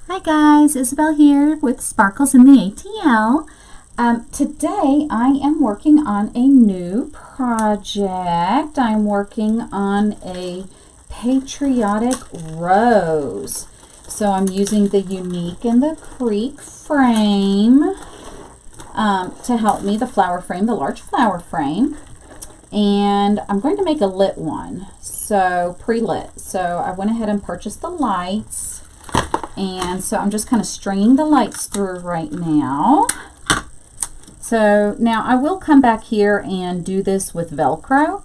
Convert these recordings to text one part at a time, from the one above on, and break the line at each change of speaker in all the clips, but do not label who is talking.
Hi guys, Isabel here with Sparkles in the ATL. Today I am working on a new project. I'm working on a Patriotic Rose. So I'm using the Unique and the Creek frame to help me, the flower frame, the large flower frame. And I'm going to make a lit one, so pre-lit. So I went ahead and purchased the lights. And so I'm just kind of stringing the lights through right now. So now I will come back here and do this with Velcro,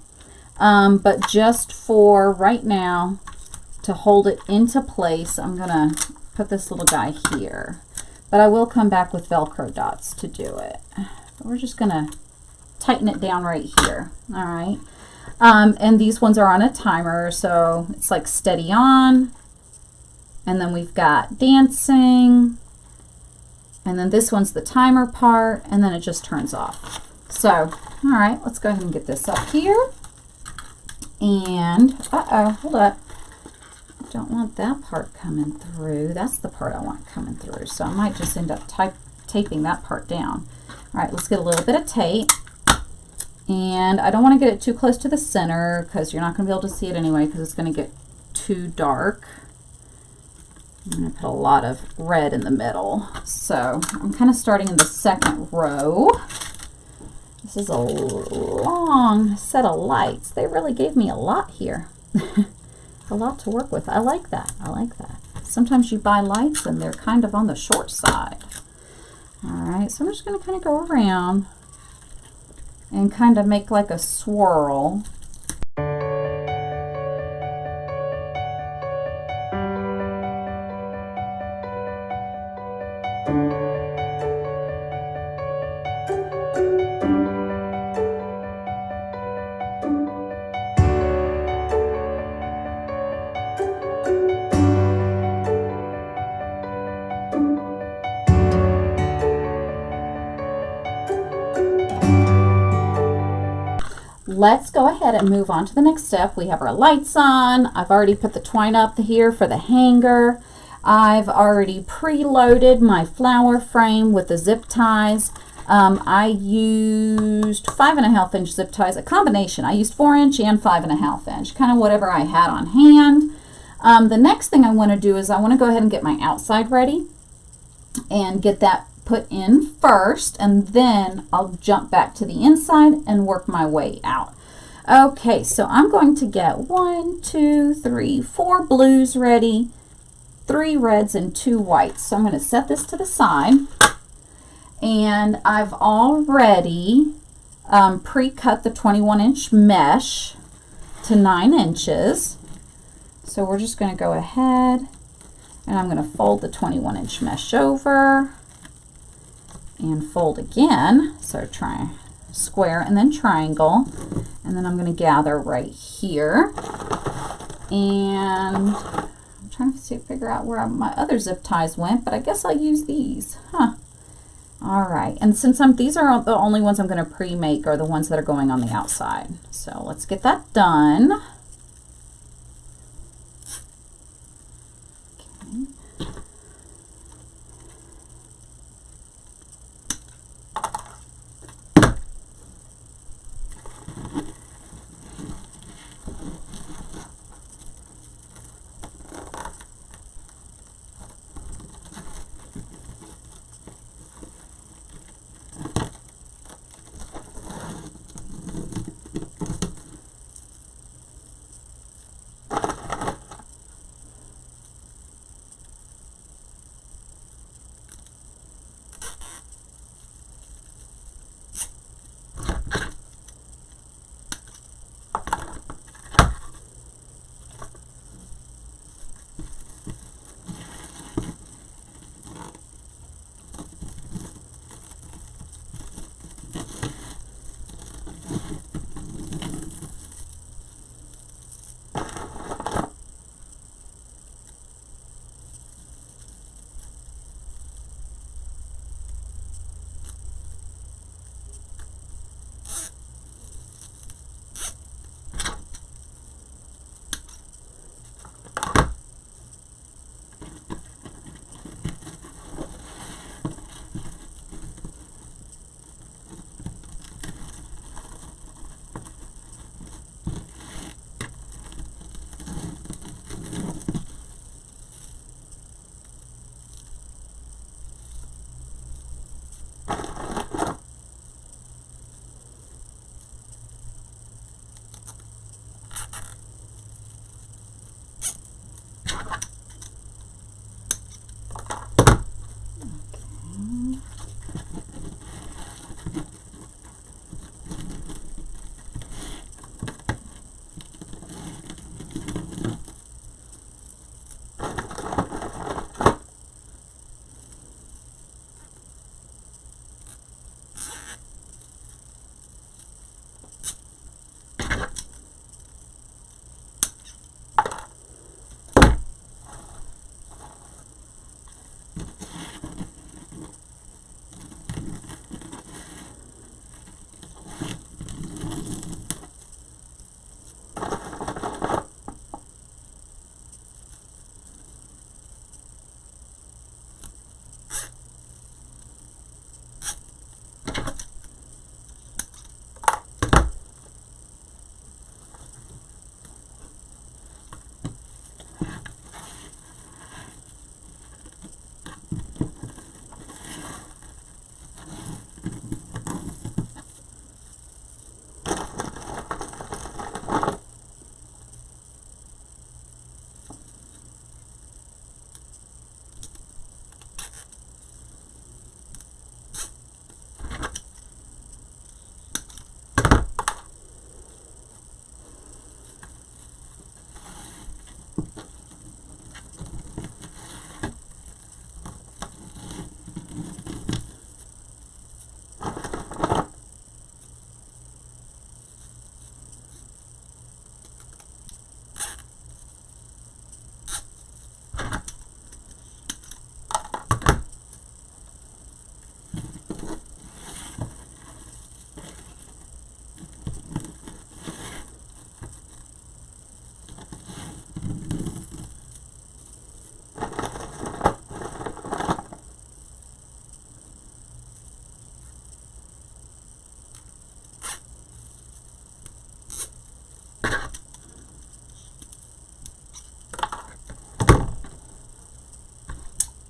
but just for right now, to hold it into place, I'm gonna put this little guy here. But I will come back with Velcro dots to do it. But we're just gonna tighten it down right here. All right. And these ones are on a timer, so it's like steady on. And then we've got dancing, and then this one's the timer part, and then it just turns off. So, all right, let's go ahead and get this up here. And, hold up. I don't want that part coming through. That's the part I want coming through. So I might just end up taping that part down. All right, let's get a little bit of tape. And I don't want to get it too close to the center because you're not going to be able to see it anyway because it's going to get too dark. I'm going to put a lot of red in the middle. So I'm kind of starting in the second row. This is a long set of lights. They really gave me a lot here. A lot to work with. I like that. I like that. Sometimes you buy lights and they're kind of on the short side. All right, so I'm just going to kind of go around and kind of make like a swirl. Let's go ahead and move on to the next step. We have our lights on. I've already put the twine up here for the hanger. I've already preloaded my flower frame with the zip ties. I used 5.5 inch zip ties, a combination. I used 4 inch and 5.5 inch, kind of whatever I had on hand. The next thing I want to do is I want to go ahead and get my outside ready and get that put in first, and then I'll jump back to the inside and work my way out. Okay, so I'm going to get 1, 2, 3, 4 blues ready, 3 reds and 2 whites. So I'm going to set this to the side, and I've already pre-cut the 21 inch mesh to 9 inches. So we're just going to go ahead and I'm going to fold the 21 inch mesh over and fold again. So try square and then triangle, and then I'm going to gather right here. And I'm trying to figure out where my other zip ties went, but I guess I'll use these. All right, and since these are the only ones I'm going to pre-make are the ones that are going on the outside. So let's get that done.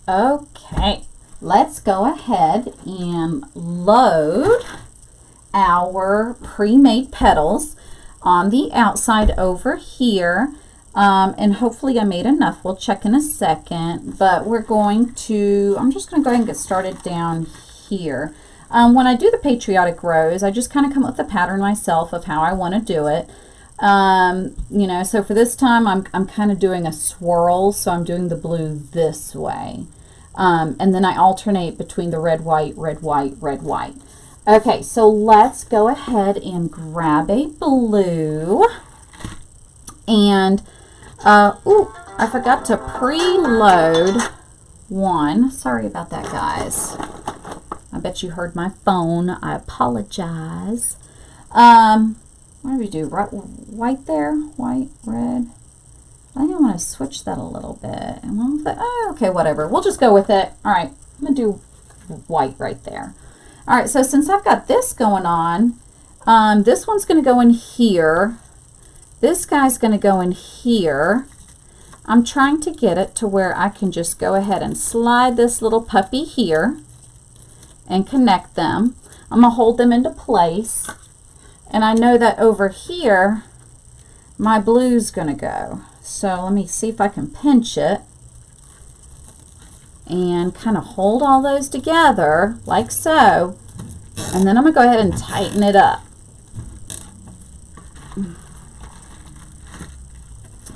Okay, let's go ahead and load our pre-made petals on the outside over here. And hopefully I made enough. We'll check in a second, but we're going to, I'm just going to go ahead and get started down here. When I do the Patriotic Rose, I just kind of come up with a pattern myself of how I want to do it. You know, so for this time I'm kind of doing a swirl, so I'm doing the blue this way. And then I alternate between the red, white, red, white, red, white. Okay, so let's go ahead and grab a blue. And, ooh, I forgot to preload one. Sorry about that, guys. I bet you heard my phone. I apologize. What do we do? White there? White, red? I think I want to switch that a little bit. And okay, whatever. We'll just go with it. All right, I'm going to do white right there. All right, so since I've got this going on, this one's going to go in here. This guy's going to go in here. I'm trying to get it to where I can just go ahead and slide this little puppy here and connect them. I'm going to hold them into place. And I know that over here, my blue's going to go. So let me see if I can pinch it and kind of hold all those together like so. And then I'm going to go ahead and tighten it up.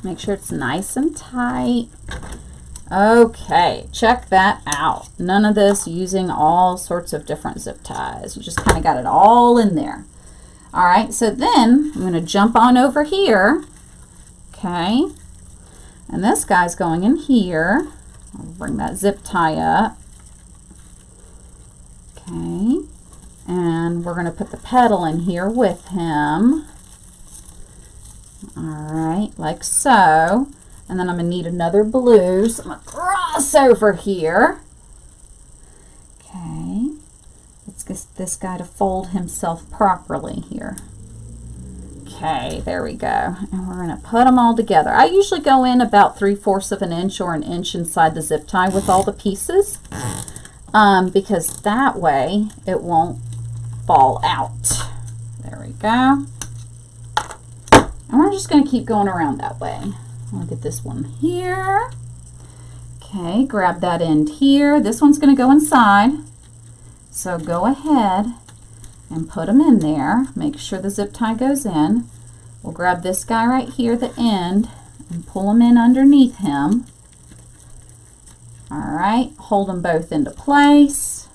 Make sure it's nice and tight. Okay, check that out. None of this using all sorts of different zip ties. You just kind of got it all in there. All right, so then I'm going to jump on over here. Okay, and this guy's going in here. I'll bring that zip tie up. Okay, and we're going to put the petal in here with him. All right, like so. And then I'm going to need another blue, so I'm going to cross over here. Okay, let's get this guy to fold himself properly here. Okay, there we go. And we're going to put them all together. I usually go in about 3/4 of an inch or an inch inside the zip tie with all the pieces, because that way it won't fall out. There we go. And we're just going to keep going around that way. I'll get this one here. Okay, grab that end here. This one's going to go inside. So go ahead and put them in there. Make sure the zip tie goes in. We'll grab this guy right here, the end, and pull them in underneath him. All right, hold them both into place.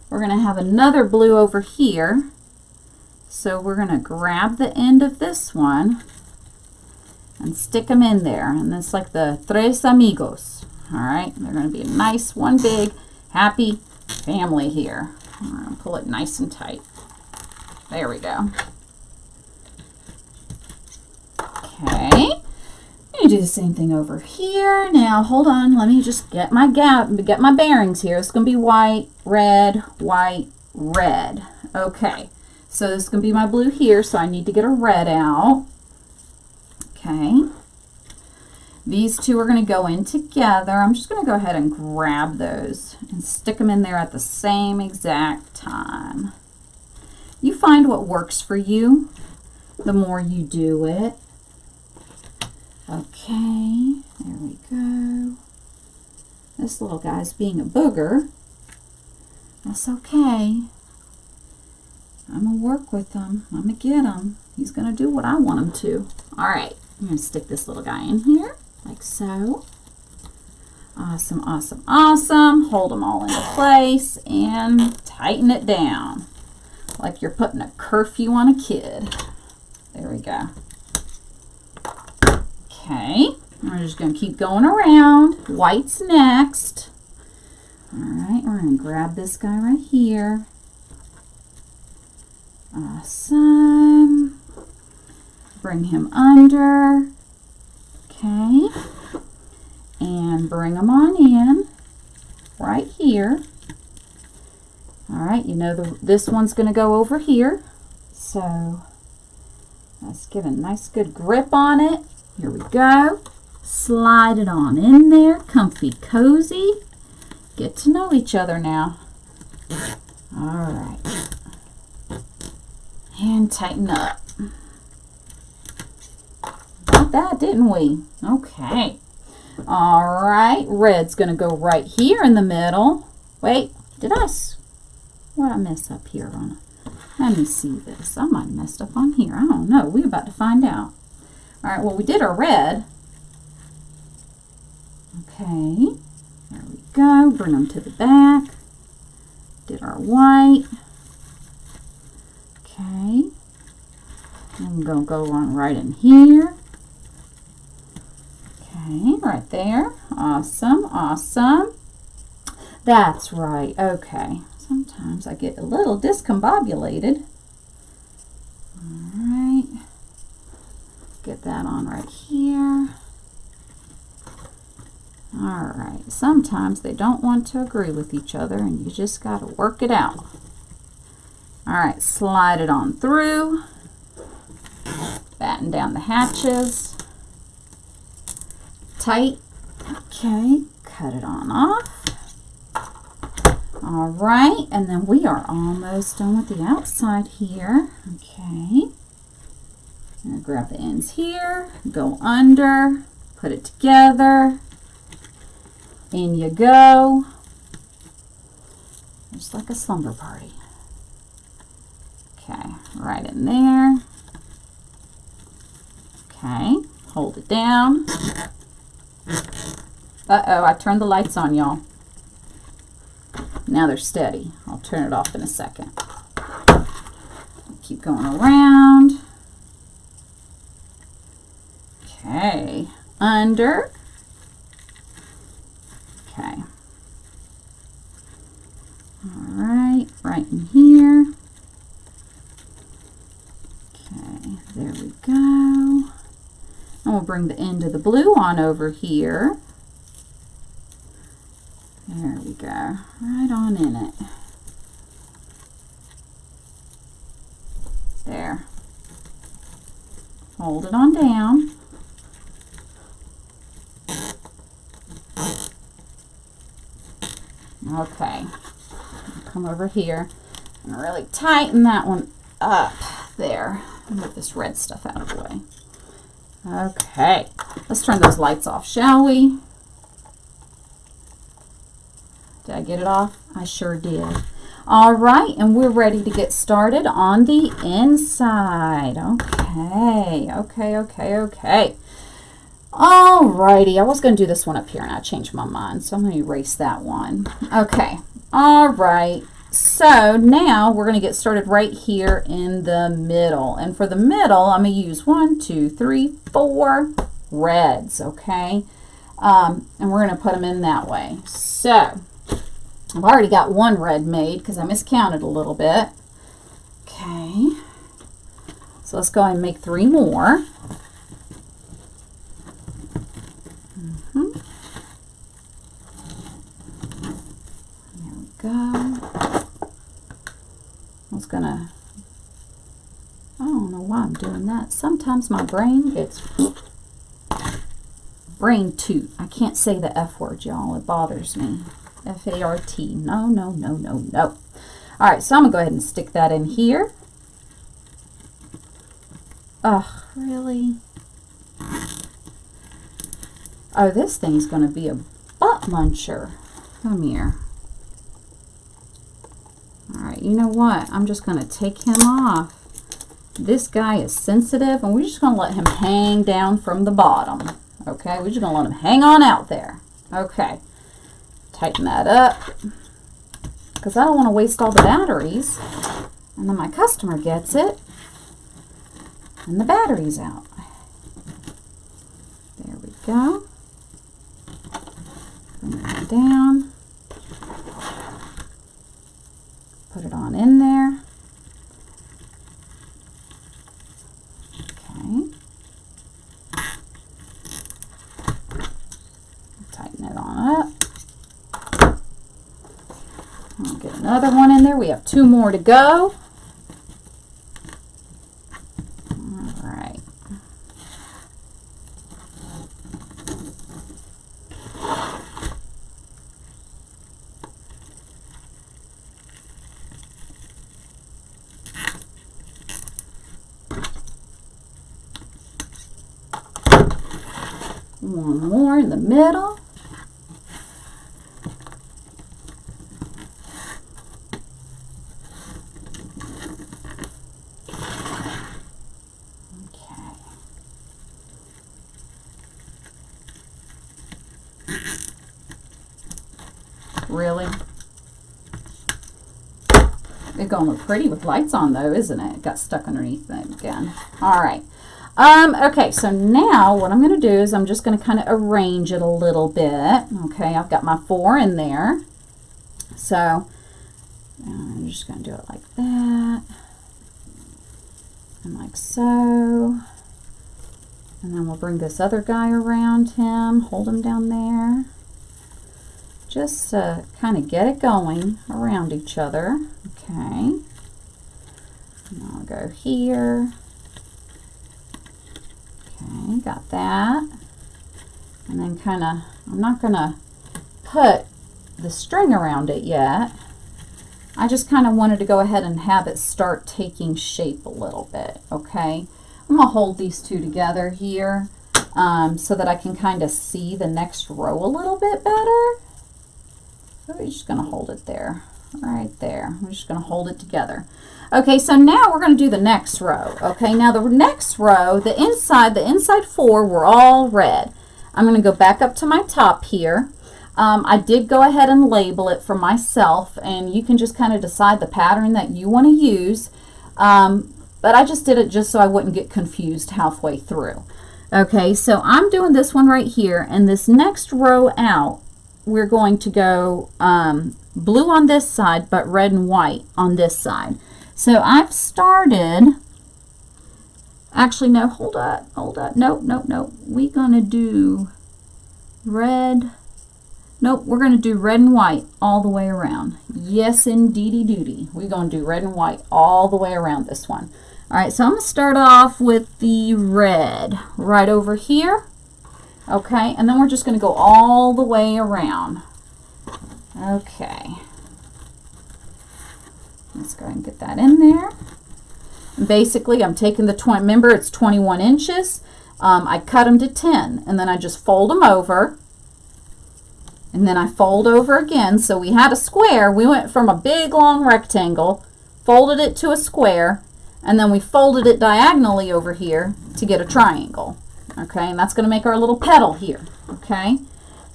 We're going to have another blue over here. So we're going to grab the end of this one and stick them in there. And it's like the Tres Amigos. All right, they're going to be a nice, one big, happy family here. I'm going to pull it nice and tight. There we go. Okay, you do the same thing over here. Now, hold on. Let me just get my bearings here. It's going to be white, red, white, red. Okay. So this is going to be my blue here, so I need to get a red out. Okay. These two are going to go in together. I'm just going to go ahead and grab those and stick them in there at the same exact time. You find what works for you, the more you do it. Okay, there we go. This little guy's being a booger. That's okay. I'm going to work with him. I'm going to get him. He's going to do what I want him to. All right. I'm going to stick this little guy in here like so. Awesome, awesome, awesome. Hold them all into place and tighten it down like you're putting a curfew on a kid. There we go. Okay. We're just going to keep going around. White's next. All right. We're going to grab this guy right here. Awesome. Bring him under. Okay. And bring him on in right here. All right, you know this one's going to go over here. So let's get a nice good grip on it. Here we go. Slide it on in there, comfy cozy. Get to know each other now. All right. And tighten up. Got that, didn't we? Okay. All right. Red's going to go right here in the middle. Wait, what I mess up here on it? Let me see this. I might have messed up on here. I don't know. We're about to find out. All right, well, we did our red. Okay. There we go. Bring them to the back. Did our white. Okay. I'm going to go on right in here. Okay, right there. Awesome, awesome. That's right. Okay. Sometimes I get a little discombobulated. All right. Get that on right here. All right. Sometimes they don't want to agree with each other, and you just got to work it out. All right. Slide it on through. Batten down the hatches. Tight. Okay. Cut it on off. All right, and then we are almost done with the outside here. Okay. I'm going to grab the ends here, go under, put it together. In you go. Just like a slumber party. Okay, right in there. Okay, hold it down. Uh-oh, I turned the lights on, y'all. Now they're steady. I'll turn it off in a second. Keep going around. Okay, under. Okay. All right, right in here. Okay, there we go. And we'll bring the end of the blue on over here. There we go, right on in it. There. Hold it on down. Okay, come over here and really tighten that one up there. Move this red stuff out of the way. Okay, let's turn those lights off, shall we? Did I get it off? I sure did. All right, and we're ready to get started on the inside. Okay, okay. All righty, I was going to do this one up here and I changed my mind, so I'm going to erase that one. Okay, all right. So now we're going to get started right here in the middle. And for the middle, I'm going to use 1, 2, 3, 4 reds, okay? And we're going to put them in that way. So I've already got one red made because I miscounted a little bit. Okay, so let's go ahead and make 3 more. There we go. I don't know why I'm doing that. Sometimes my brain gets brain toot. I can't say the F word, y'all. It bothers me. F-A-R-T. No. All right, so I'm going to go ahead and stick that in here. Ugh, really? Oh, this thing's going to be a butt muncher. Come here. All right, you know what? I'm just going to take him off. This guy is sensitive, and we're just going to let him hang down from the bottom. Okay, we're just going to let him hang on out there. Okay. Tighten that up because I don't want to waste all the batteries, and then my customer gets it and the battery's out. There we go. Bring that down. Put it on in there. Okay. Tighten it on up. I'll get another one in there. We have 2 more to go. All right. One more in the middle. Really? It's gonna look pretty with lights on though, isn't it? It got stuck underneath it again. All right. Okay, so now what I'm gonna do is I'm just gonna kind of arrange it a little bit. Okay, I've got my 4 in there. So I'm just gonna do it like that. And like so. And then we'll bring this other guy around him, hold him down there. Just kind of get it going around each other. Okay. And I'll go here. Okay, got that. And then kind of, I'm not going to put the string around it yet. I just kind of wanted to go ahead and have it start taking shape a little bit. Okay. I'm going to hold these two together here so that I can kind of see the next row a little bit better. So we're just going to hold it there, right there. We're just going to hold it together. Okay, so now we're going to do the next row. Okay, now the next row, the inside 4 were all red. I'm going to go back up to my top here. I did go ahead and label it for myself, and you can just kind of decide the pattern that you want to use. But I just did it just so I wouldn't get confused halfway through. Okay, so I'm doing this one right here, and this next row out, we're going to go blue on this side, but red and white on this side. So I've started, actually, no, hold up, nope. We're gonna do red, nope, we're gonna do red and white all the way around. Yes, indeedy doody. We're gonna do red and white all the way around this one. All right, so I'm gonna start off with the red right over here. Okay, and then we're just going to go all the way around. Okay. Let's go ahead and get that in there. And basically, I'm taking the 20, remember it's 21 inches. I cut them to 10, and then I just fold them over. And then I fold over again. So we had a square. We went from a big, long rectangle, folded it to a square, and then we folded it diagonally over here to get a triangle. Okay, and that's going to make our little petal here. Okay,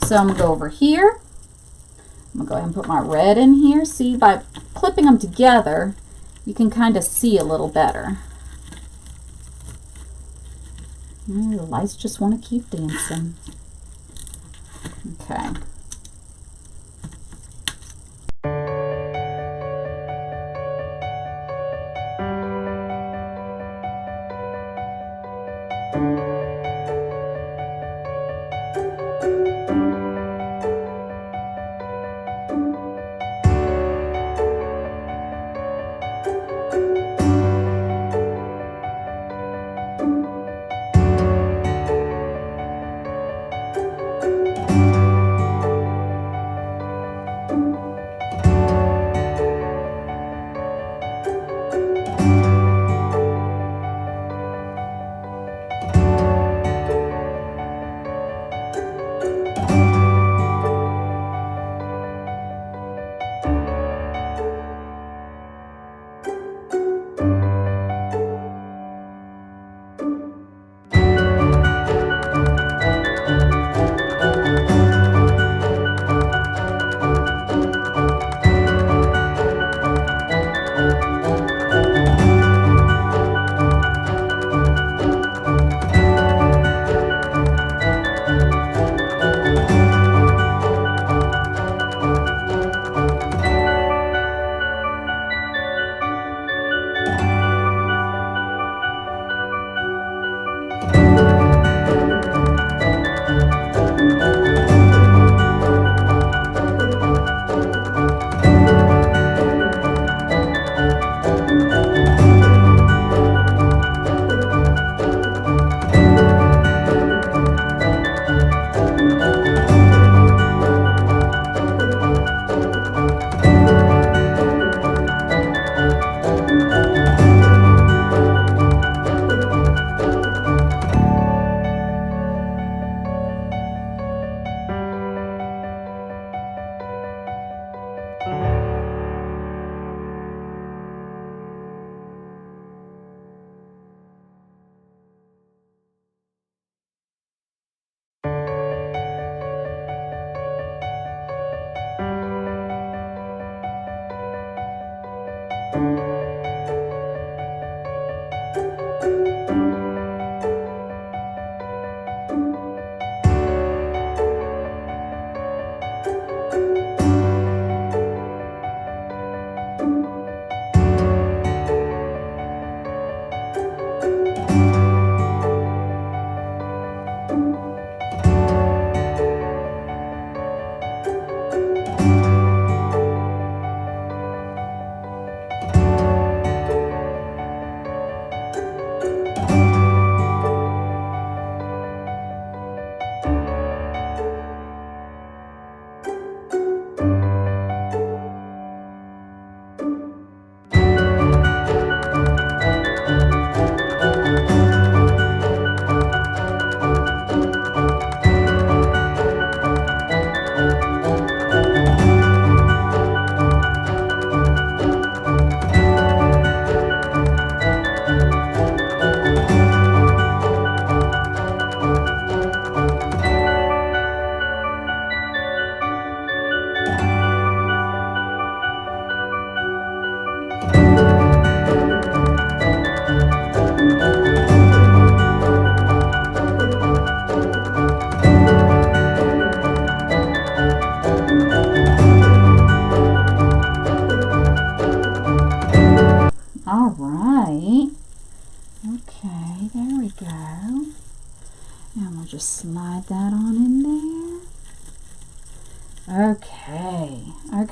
so I'm going to go over here. I'm going to go ahead and put my red in here. See, by clipping them together, you can kind of see a little better. The lights just want to keep dancing. Okay. Okay. All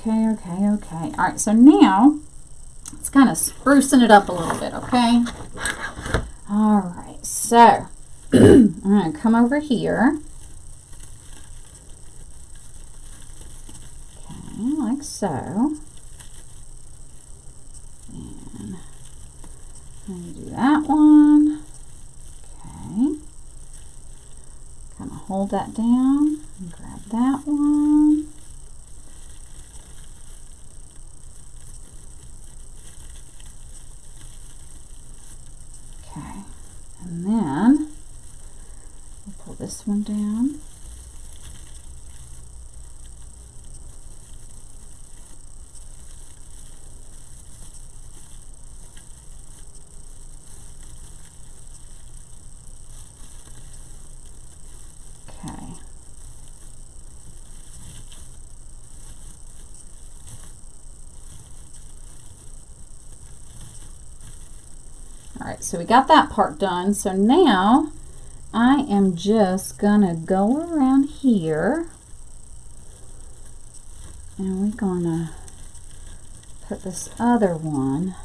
right, so now it's kind of sprucing it up a little bit, okay? All right, so I'm going to come over here. Okay, like so. And I'm going to do that one. Okay. Kind of hold that down and grab that one. Okay, and then we'll pull this one down. Okay. All right, so we got that part done. So now I am just gonna go around here and we're gonna put this other one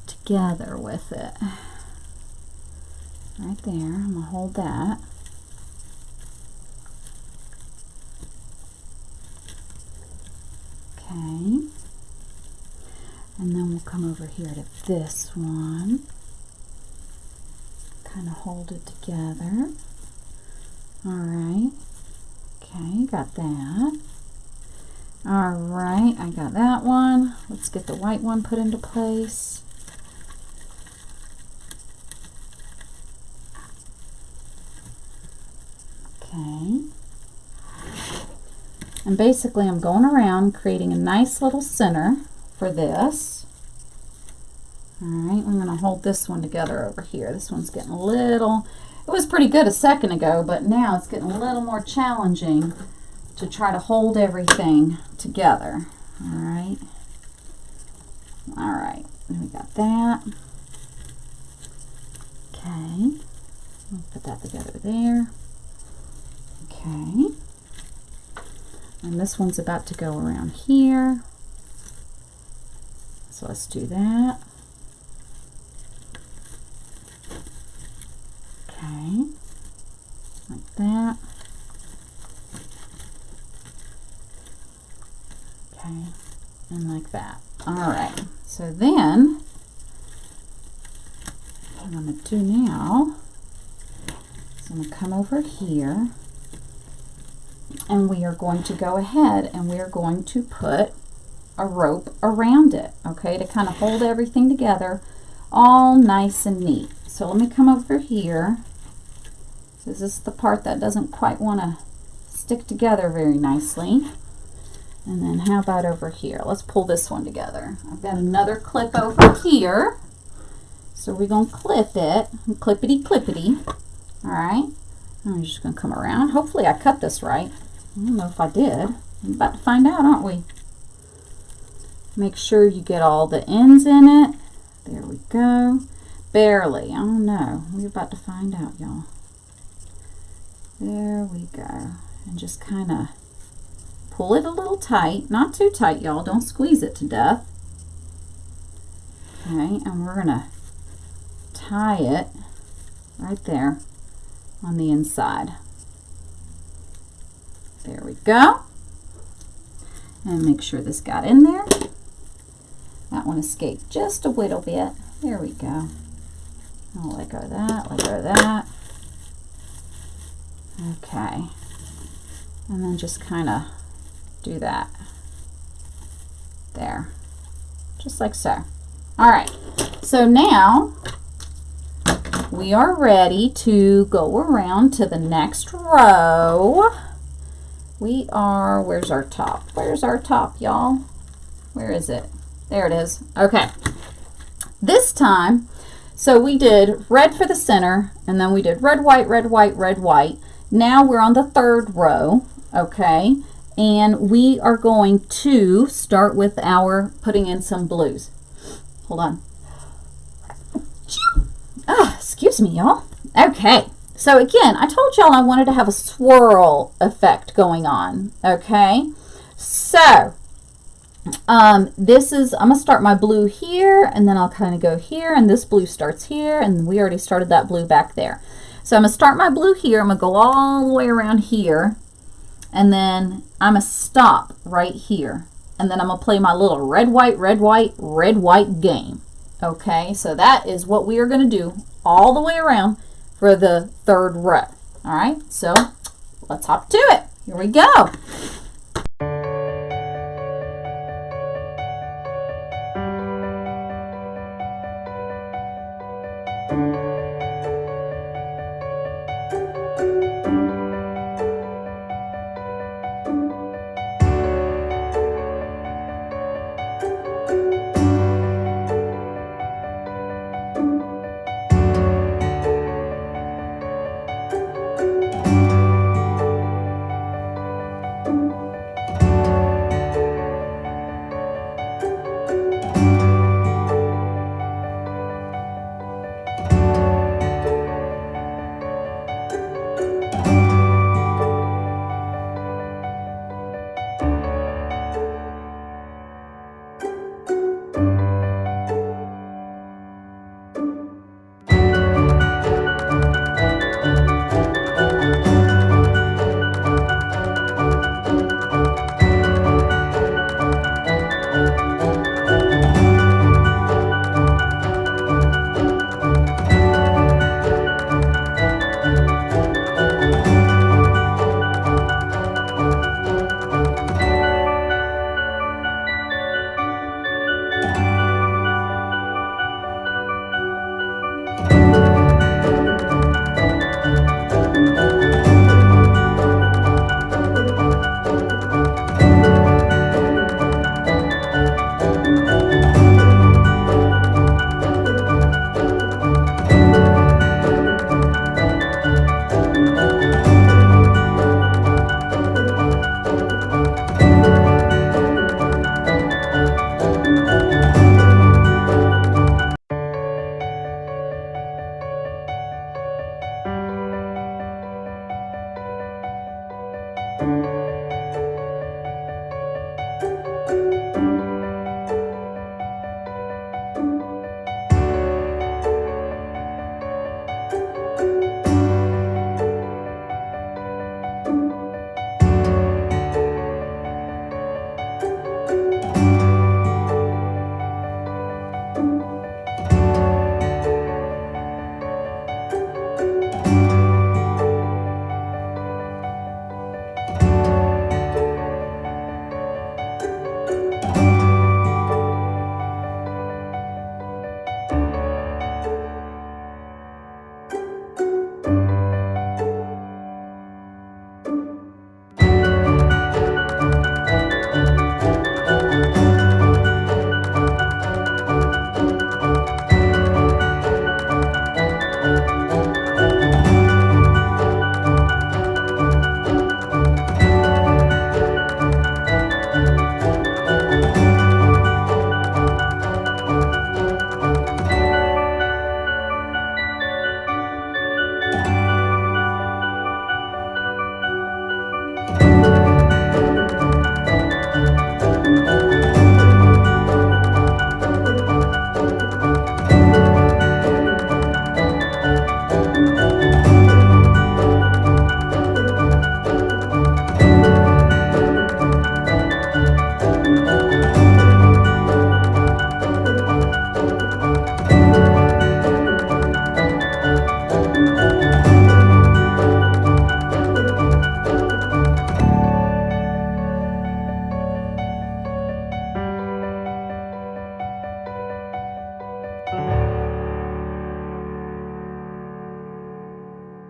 together with it. Right there, I'm gonna hold that. Okay. And then we'll come over here to this one. Kind of hold it together. All right. Okay, got that. All right, I got that one. Let's get the white one put into place. Okay. And basically I'm going around creating a nice little center for this. All right, I'm going to hold this one together over here. This one's getting a little, it was pretty good a second ago, but now it's getting a little more challenging to try to hold everything together. All right. All right, and we got that. Okay, we'll put that together there. Okay. And this one's about to go around here. So let's do that. Okay, like that. Okay, and like that. All right, so then what I'm going to do now is I'm going to come over here and we are going to go ahead and we are going to put a rope around it, okay, to kind of hold everything together all nice and neat. So let me come over here. This is the part that doesn't quite want to stick together very nicely. And then how about over here? Let's pull this one together. I've got another clip over here. So we're going to clip it, clippity clippity. All right, I'm just going to come around. Hopefully I cut this right. I don't know if I did. I'm about to find out, aren't we? Make sure you get all the ends in it. There we go. Barely. I don't know. We're about to find out, y'all. There we go. And just kind of pull it a little tight. Not too tight, y'all. Don't squeeze it to death. Okay, and we're going to tie it right there on the inside. There we go. And make sure this got in there. That one escaped just a little bit. There we go. I'll let go of that, let go of that. Okay. And then just kind of do that. There. Just like so. All right. So now we are ready to go around to the next row. We are, where's our top? Where's our top, y'all? Where is it? There it is. Okay. This time, so we did red for the center, and then we did red, white, red, white, red, white. Now we're on the third row, okay? And we are going to start with our putting in some blues. Hold on. Ah, excuse me, y'all. Okay, So again, I told y'all I wanted to have a swirl effect going on, okay? So this is, I'm going to start my blue here, and then I'll kind of go here, and this blue starts here, and we already started that blue back there. So I'm going to start my blue here. I'm going to go all the way around here, and then I'm going to stop right here. And then I'm going to play my little red, white, red, white, red, white game. Okay, so that is what we are going to do all the way around for the third row. All right, so let's hop to it. Here we go.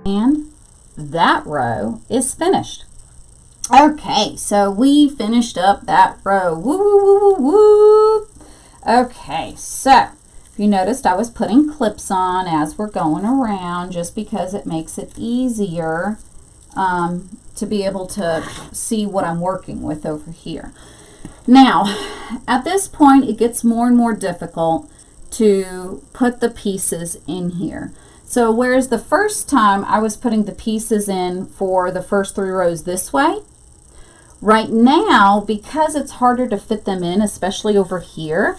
And that row is finished. Okay, so we finished up that row. Woo, woo, woo, woo, woo. Okay, so if you noticed, I was putting clips on as we're going around just because it makes it easier to be able to see what I'm working with over here. Now, at this point, it gets more and more difficult to put the pieces in here. So whereas the first time I was putting the pieces in for the first 3 rows this way, right now, because it's harder to fit them in, especially over here,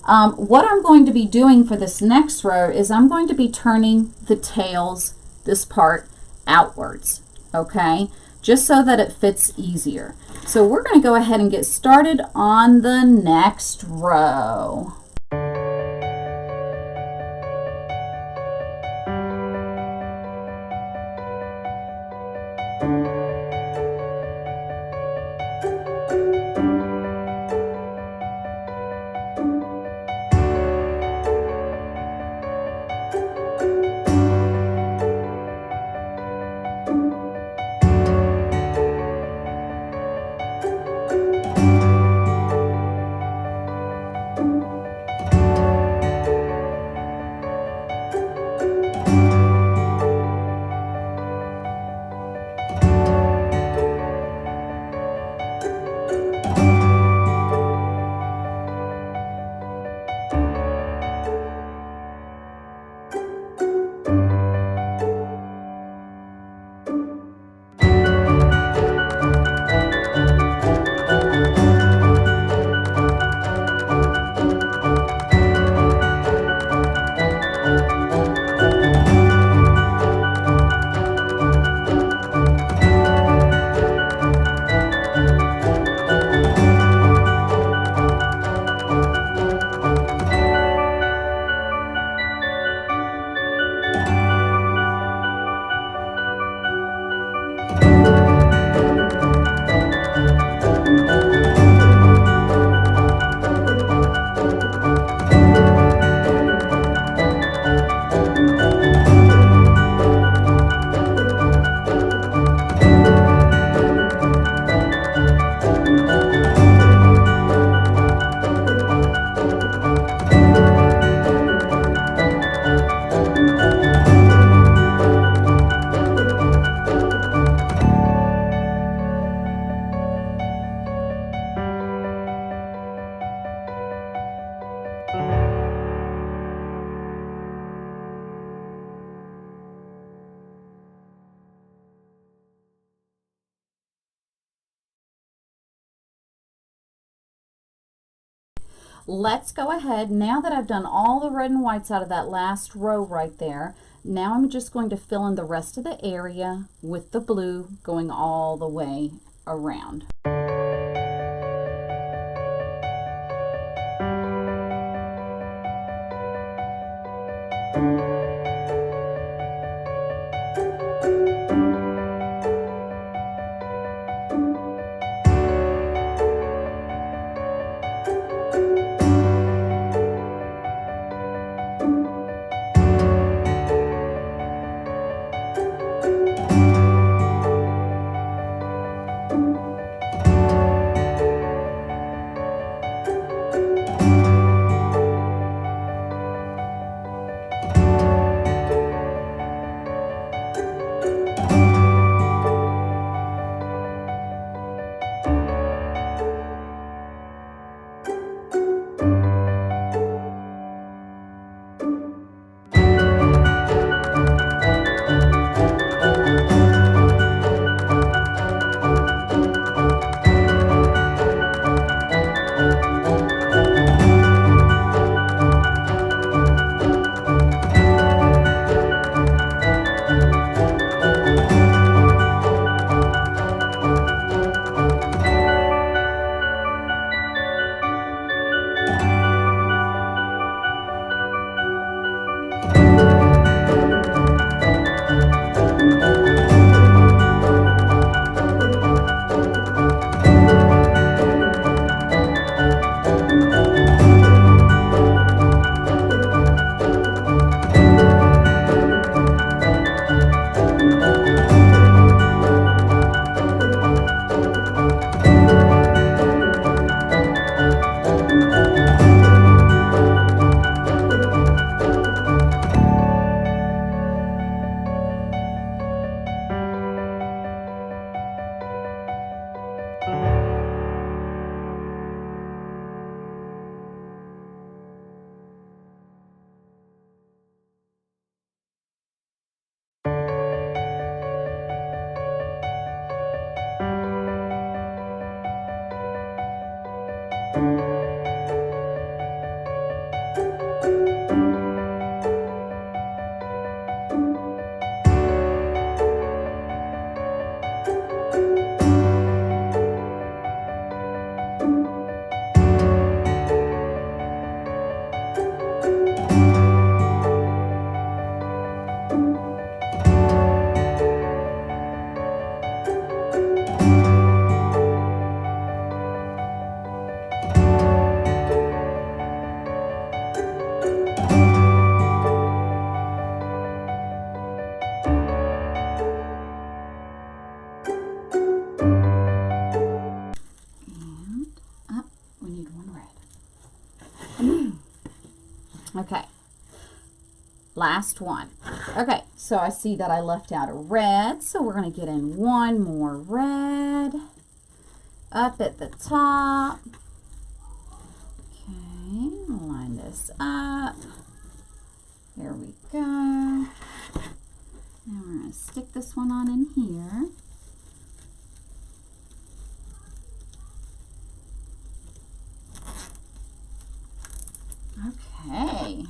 what I'm going to be doing for this next row is I'm going to be turning the tails, this part, outwards, okay? Just so that it fits easier. So we're going to go ahead and get started on the next row. Let's go ahead, now that I've done all the red and whites out of that last row right there, now I'm just going to fill in the rest of the area with the blue going all the way around. Okay, last one. Okay, so I see that I left out a red, so we're going to get in one more red up at the top. Okay, line this up. There we go. Now we're going to stick this one on in here. Okay.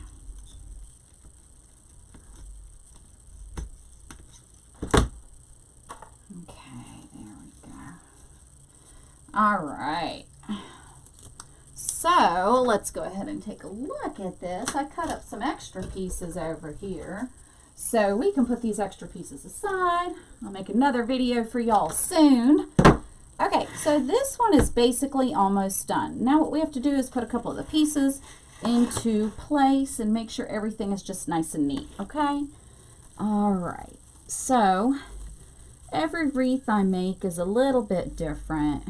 Okay, there we go. All right. So let's go ahead and take a look at this. I cut up some extra pieces over here, so we can put these extra pieces aside. I'll make another video for y'all soon. Okay, so this one is basically almost done. Now what we have to do is put a couple of the pieces into place and make sure everything is just nice and neat, okay? All right, so every wreath I make is a little bit different.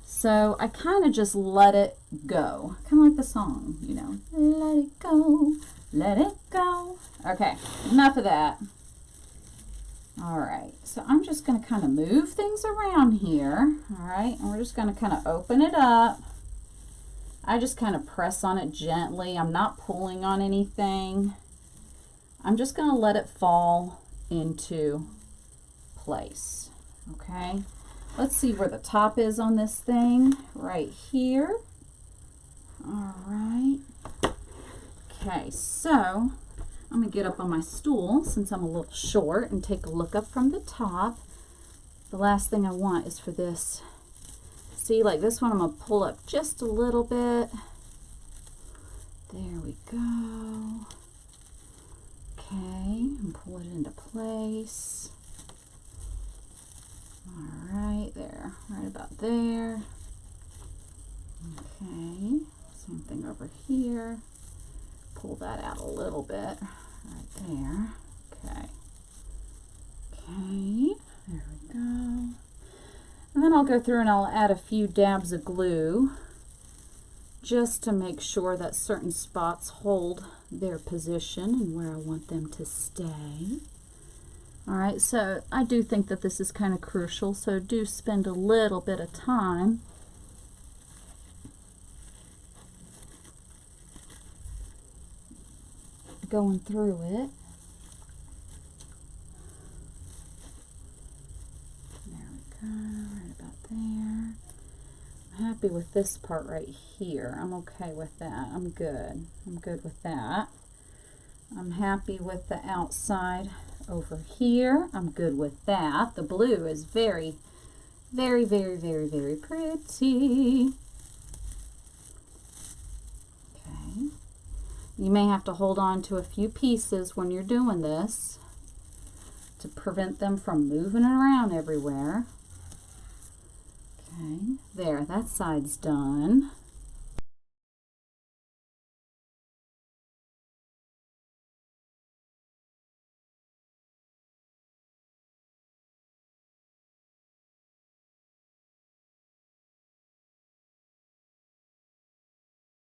So I kind of just let it go. Kind of like the song, you know. Let it go, let it go. Okay, enough of that. All right, so I'm just going to kind of move things around here. All right, and we're just going to kind of open it up. I just kind of press on it gently. I'm not pulling on anything. I'm just going to let it fall into place. Okay. Let's see where the top is on this thing. Right here. All right. Okay, so I'm going to get up on my stool since I'm a little short and take a look up from the top. The last thing I want is for this. See, like this one I'm going to pull up just a little bit. There we go. Okay, and pull it into place. All right, there, right about there. Okay, same thing over here. Pull that out a little bit, right there. Okay. Okay, there we go. And then I'll go through and I'll add a few dabs of glue just to make sure that certain spots hold their position and where I want them to stay. All right, so I do think that this is kind of crucial, so do spend a little bit of time going through it. There we go, right about there. I'm happy with this part right here. I'm okay with that. I'm good. I'm good with that. I'm happy with the outside over here. I'm good with that. The blue is very, very, very, very, very pretty. Okay. You may have to hold on to a few pieces when you're doing this to prevent them from moving around everywhere. Okay, there, that side's done.